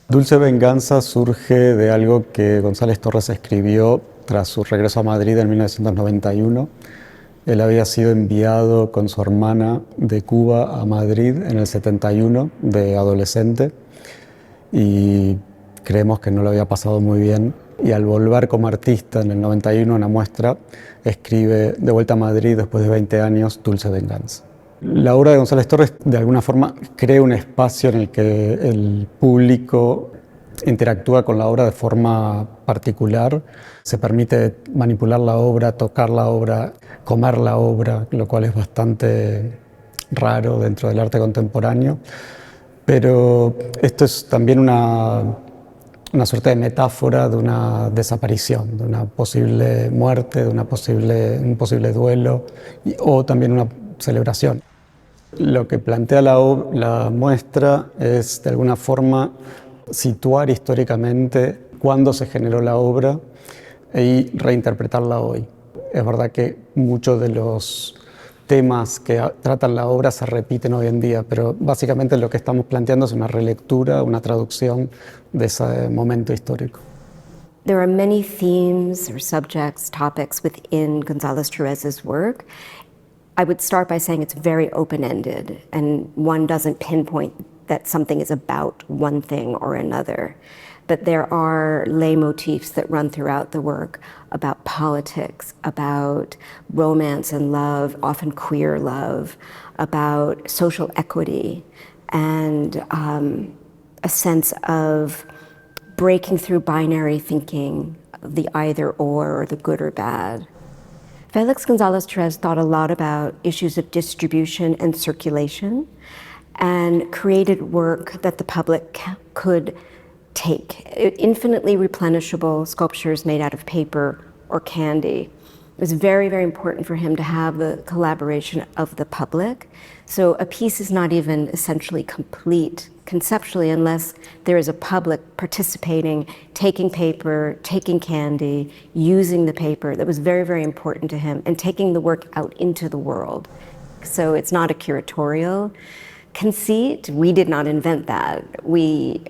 Dulce Venganza surge de algo que González Torres escribió tras su regreso a Madrid en 1991. Él había sido enviado con su hermana de Cuba a Madrid en el 71 de adolescente y creemos que no lo había pasado muy bien. Y al volver como artista en el 91 a una muestra, escribe de vuelta a Madrid después de 20 años Dulce Venganza. La obra de González Torres de alguna forma crea un espacio en el que el público interactúa con la obra de forma particular, se permite manipular la obra, tocar la obra, comer la obra, lo cual es bastante raro dentro del arte contemporáneo. Pero esto es también una suerte de metáfora de una desaparición, de una posible muerte, de un posible duelo o también una celebración. Lo que plantea la muestra es, de alguna forma, situar históricamente cuándo se generó la obra y reinterpretarla hoy. Es verdad que muchos de los temas que tratan la obra se repiten hoy en día, pero básicamente lo que estamos planteando es una relectura, una traducción de ese momento histórico. There are many themes or subjects, topics within González Torres's work. I would start by saying it's very open-ended, and one doesn't pinpoint that something is about one thing or another. But there are leitmotifs that run throughout the work about politics, about romance and love, often queer love, about social equity, and a sense of breaking through binary thinking, the either or the good or bad. Felix González Torres thought a lot about issues of distribution and circulation and created work that the public could take. Infinitely replenishable sculptures made out of paper or candy. It was very, very important for him to have the collaboration of the public. So a piece is not even essentially complete conceptually unless there is a public participating, taking paper, taking candy, using the paper. That was very, very important to him, and taking the work out into the world. So it's not a curatorial conceit. We did not invent that. We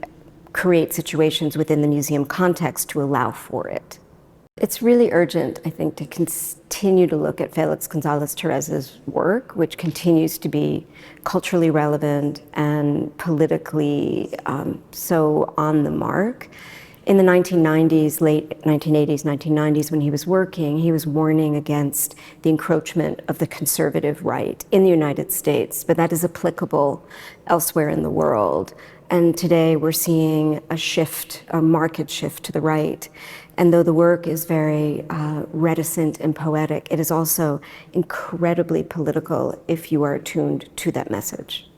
create situations within the museum context to allow for it. It's really urgent, I think, to continue to look at Felix González Torres's work, which continues to be culturally relevant and politically so on the mark. In the 1990s, late 1980s, 1990s, when he was working, he was warning against the encroachment of the conservative right in the United States, but that is applicable elsewhere in the world. And today we're seeing a shift, a market shift to the right. And though the work is very reticent and poetic, it is also incredibly political if you are attuned to that message.